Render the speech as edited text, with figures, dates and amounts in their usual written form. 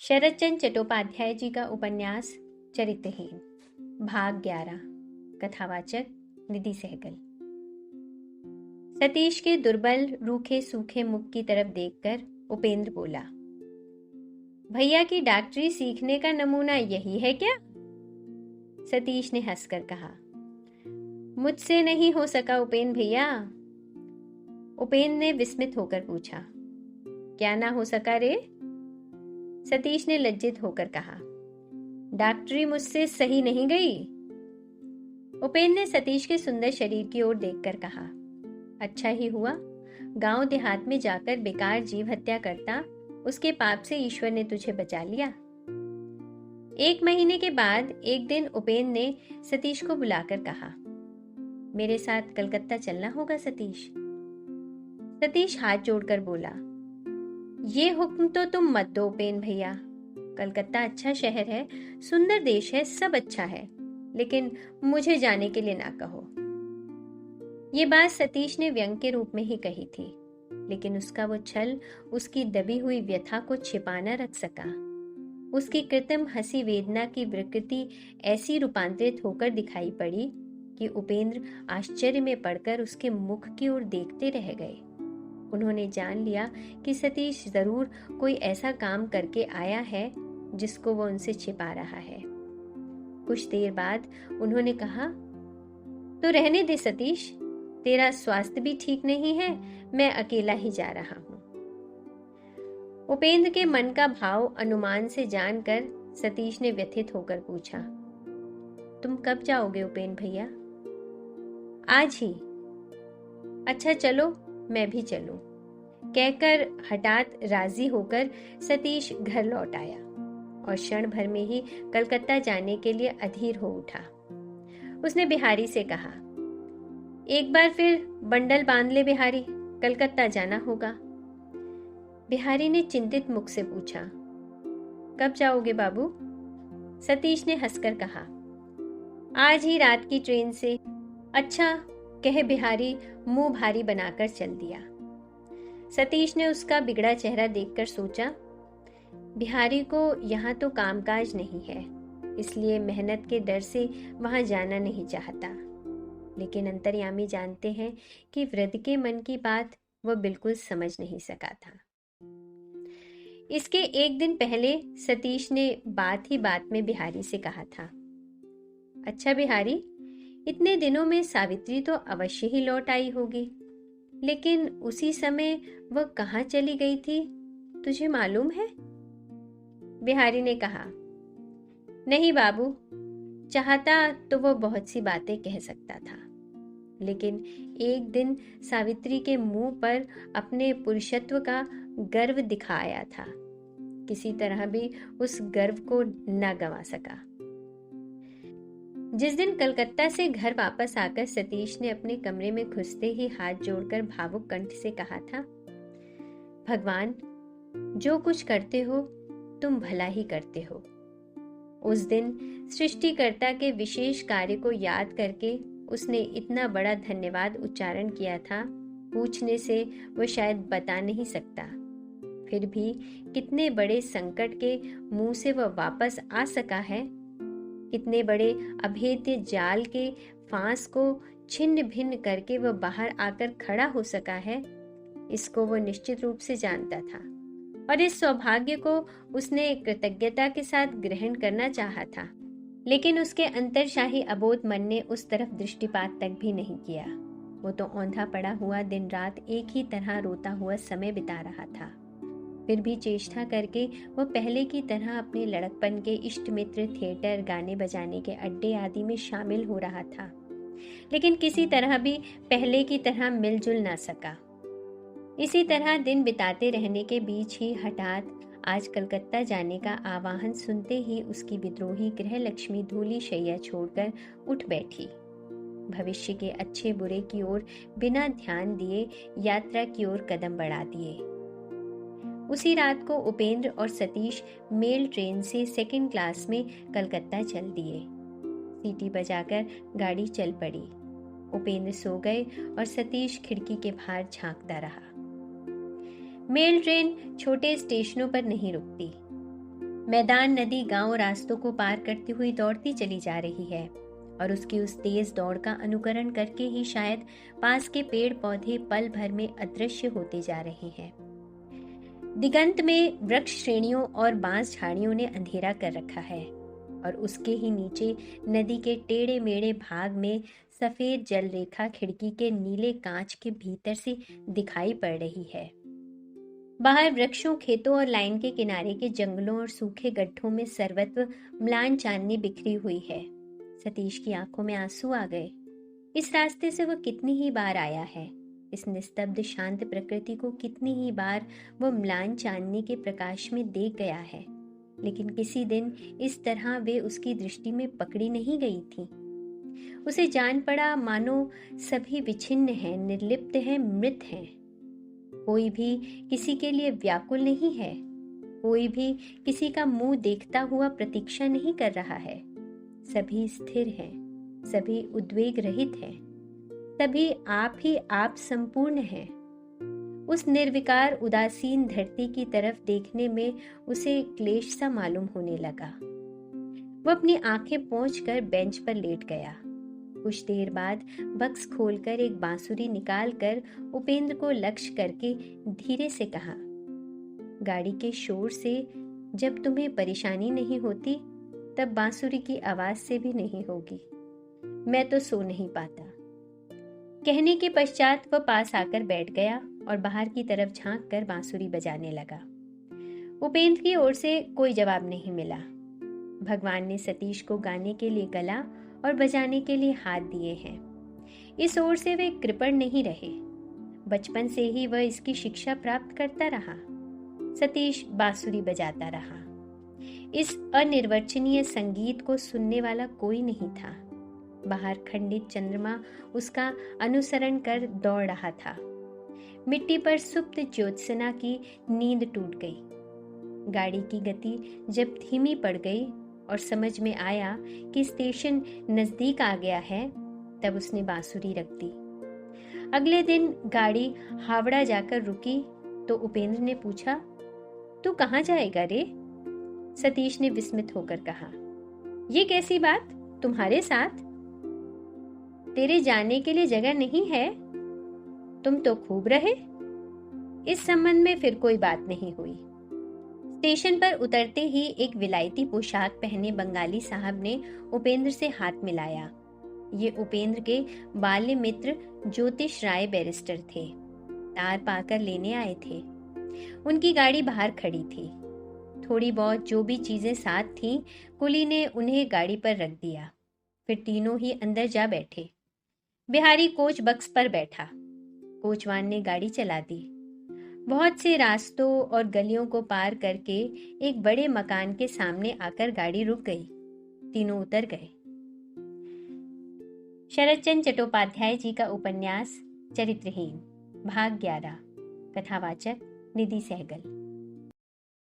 शरदचंद्र चट्टोपाध्याय जी का उपन्यास चरित्रहीन भाग 11। कथावाचक निधि सहगल। सतीश के दुर्बल रूखे सूखे मुख की तरफ देखकर उपेंद्र बोला, भैया की डॉक्टरी सीखने का नमूना यही है क्या? सतीश ने हंसकर कहा, मुझसे नहीं हो सका उपेंद्र भैया। उपेंद्र ने विस्मित होकर पूछा, क्या ना हो सका रे? सतीश ने लज्जित होकर कहा, डॉक्टरी मुझसे सही नहीं गई। उपेंद्र ने सतीश के सुंदर शरीर की ओर देखकर कहा, अच्छा ही हुआ, गांव देहात में जाकर बेकार जीव हत्या करता, उसके पाप से ईश्वर ने तुझे बचा लिया। 1 महीने के बाद एक दिन उपेंद्र ने सतीश को बुलाकर कहा, मेरे साथ कलकत्ता चलना होगा सतीश। सतीश हाथ जोड़कर बोला, ये हुक्म तो तुम मत दो उपेंद्र भैया। कलकत्ता अच्छा शहर है, सुंदर देश है, सब अच्छा है, लेकिन मुझे जाने के लिए ना कहो। ये बात सतीश ने व्यंग के रूप में ही कही थी, लेकिन उसका वो छल उसकी दबी हुई व्यथा को छिपा न रख सका। उसकी कृत्रिम हंसी वेदना की विकृति ऐसी रूपांतरित होकर दिखाई पड़ी कि उपेंद्र आश्चर्य में पड़कर उसके मुख की ओर देखते रह गए। उन्होंने जान लिया कि सतीश जरूर कोई ऐसा काम करके आया है जिसको वो उनसे छिपा रहा है। कुछ देर बाद उन्होंने कहा, तो रहने दे सतीश, तेरा स्वास्थ्य भी ठीक नहीं है, मैं अकेला ही जा रहा हूं। उपेंद्र के मन का भाव अनुमान से जानकर सतीश ने व्यथित होकर पूछा, तुम कब जाओगे उपेंद्र भैया? आज ही। अच्छा चलो, मैं भी चलूं, कहकर हठात राजी होकर सतीश घर लौट आया और क्षण भर में ही कलकत्ता जाने के लिए अधीर हो उठा। उसने बिहारी से कहा, एक बार फिर बंडल बांध ले बिहारी, कलकत्ता जाना होगा। बिहारी ने चिंतित मुख से पूछा, कब जाओगे बाबू? सतीश ने हंसकर कहा, आज ही रात की ट्रेन से। अच्छा, कहे बिहारी मुंह भारी बनाकर चल दिया। सतीश ने उसका बिगड़ा चेहरा देखकर सोचा, बिहारी को यहाँ तो कामकाज नहीं है, इसलिए मेहनत के डर से वहां जाना नहीं चाहता, लेकिन अंतर्यामी जानते हैं कि वृद्ध के मन की बात वह बिल्कुल समझ नहीं सका था। इसके एक दिन पहले सतीश ने बात ही बात में बिहारी से कहा था, अच्छा बिहारी, इतने दिनों में सावित्री तो अवश्य ही लौट आई होगी, लेकिन उसी समय वह कहाँ चली गई थी, तुझे मालूम है? बिहारी ने कहा, नहीं बाबू, चाहता तो वह बहुत सी बातें कह सकता था, लेकिन एक दिन सावित्री के मुंह पर अपने पुरुषत्व का गर्व दिखाया था, किसी तरह भी उस गर्व को न गंवा सका। जिस दिन कलकत्ता से घर वापस आकर सतीश ने अपने कमरे में घुसते ही हाथ जोड़कर भावुक कंठ से कहा था, भगवान, जो कुछ करते हो तुम भला ही करते हो। उस दिन सृष्टिकर्ता के विशेष कार्य को याद करके उसने इतना बड़ा धन्यवाद उच्चारण किया था, पूछने से वो शायद बता नहीं सकता। फिर भी कितने बड़े संकट के मुंह से वह वापस आ सका है, कितने बड़े अभेद्य जाल के फांस को छिन्न भिन्न करके वह बाहर आकर खड़ा हो सका है, इसको वह निश्चित रूप से जानता था, और इस सौभाग्य को उसने कृतज्ञता के साथ ग्रहण करना चाहा था, लेकिन उसके अंतरशाही अबोध मन ने उस तरफ दृष्टिपात तक भी नहीं किया। वो तो औंधा पड़ा हुआ दिन रात एक ही तरह रोता हुआ समय बिता रहा था। फिर भी चेष्टा करके वह पहले की तरह अपने लड़कपन के इष्ट मित्र, थिएटर, गाने बजाने के अड्डे आदि में शामिल हो रहा था, लेकिन किसी तरह भी पहले की तरह मिलजुल ना सका। इसी तरह दिन बिताते रहने के बीच ही हठात आज कलकत्ता जाने का आवाहन सुनते ही उसकी विद्रोही गृह लक्ष्मी धूली शैया छोड़कर उठ बैठी। भविष्य के अच्छे बुरे की ओर बिना ध्यान दिए यात्रा की ओर कदम बढ़ा दिए। उसी रात को उपेंद्र और सतीश मेल ट्रेन से 2nd क्लास में कलकत्ता चल दिए। सीटी बजाकर गाड़ी चल पड़ी। उपेंद्र सो गए और सतीश खिड़की के बाहर झांकता रहा। मेल ट्रेन छोटे स्टेशनों पर नहीं रुकती। मैदान, नदी, गांव रास्तों को पार करती हुई दौड़ती चली जा रही है और उसकी उस तेज दौड़ का अनुकरण करके ही शायद पास के पेड़ पौधे पल भर में अदृश्य होते जा रहे हैं। दिगंत में वृक्ष श्रेणियों और बांस झाड़ियों ने अंधेरा कर रखा है और उसके ही नीचे नदी के टेढ़े मेढ़े भाग में सफेद जल रेखा खिड़की के नीले कांच के भीतर से दिखाई पड़ रही है। बाहर वृक्षों, खेतों और लाइन के किनारे के जंगलों और सूखे गड्ढों में सर्वत्र म्लान चांदनी बिखरी हुई है। सतीश की आंखों में आंसू आ गए। इस रास्ते से वह कितनी ही बार आया है। इस निस्तब्ध शांत प्रकृति को कितनी ही बार वह म्लान चांदनी के प्रकाश में देख गया है, लेकिन किसी दिन इस तरह वे उसकी दृष्टि में पकड़ी नहीं गई थी। उसे जान पड़ा मानो सभी विच्छिन्न हैं, निर्लिप्त हैं, मृत हैं। कोई भी किसी के लिए व्याकुल नहीं है, कोई भी किसी का मुंह देखता हुआ प्रतीक्षा नहीं कर रहा है। सभी स्थिर हैं, सभी उद्वेग रहित हैं, सभी आप ही आप संपूर्ण हैं। उस निर्विकार उदासीन धरती की तरफ देखने में उसे क्लेश सा मालूम होने लगा। वह अपनी आंखें पोंछकर बेंच पर लेट गया। कुछ देर बाद बक्स खोलकर एक बांसुरी निकालकर उपेंद्र को लक्ष्य करके धीरे से कहा, गाड़ी के शोर से जब तुम्हें परेशानी नहीं होती तब बांसुरी की आवाज से भी नहीं होगी। मैं तो सो नहीं पाता। कहने के पश्चात वह पास आकर बैठ गया और बाहर की तरफ झांक कर बांसुरी बजाने लगा। उपेंद्र की ओर से कोई जवाब नहीं मिला। भगवान ने सतीश को गाने के लिए गला और बजाने के लिए हाथ दिए हैं। इस ओर से वे कृपण नहीं रहे। बचपन से ही वह इसकी शिक्षा प्राप्त करता रहा। सतीश बांसुरी बजाता रहा। इस अनिर्वचनीय संगीत को सुनने वाला कोई नहीं था। बाहर खंडित चंद्रमा उसका अनुसरण कर दौड़ रहा था। मिट्टी पर सुप्त ज्योत्सना की नींद टूट गई। गाड़ी की गति जब धीमी पड़ गई और समझ में आया कि स्टेशन नजदीक आ गया है, तब उसने बांसुरी रख दी। अगले दिन गाड़ी हावड़ा जाकर रुकी तो उपेंद्र ने पूछा, तू कहाँ जाएगा रे? सतीश ने विस्मित होकर कहा, ये कैसी बात, तुम्हारे साथ? तेरे जाने के लिए जगह नहीं है, तुम तो खूब रहे। इस संबंध में फिर कोई बात नहीं हुई। स्टेशन पर उतरते ही एक विलायती पोशाक पहने बंगाली साहब ने उपेंद्र से हाथ मिलाया। ये उपेंद्र के बाल्य मित्र ज्योतिष राय बैरिस्टर थे। तार पाकर लेने आए थे। उनकी गाड़ी बाहर खड़ी थी। थोड़ी बहुत जो भी चीजें साथ थीं, कुली ने उन्हें गाड़ी पर रख दिया। फिर तीनों ही अंदर जा बैठे। बिहारी कोच बक्स पर बैठा। कोचवान ने गाड़ी चला दी। बहुत से रास्तों और गलियों को पार करके एक बड़े मकान के सामने आकर गाड़ी रुक गई। तीनों उतर गए। शरदचंद्र चट्टोपाध्याय जी का उपन्यास चरित्रहीन, भाग 11। कथावाचक निधि सहगल।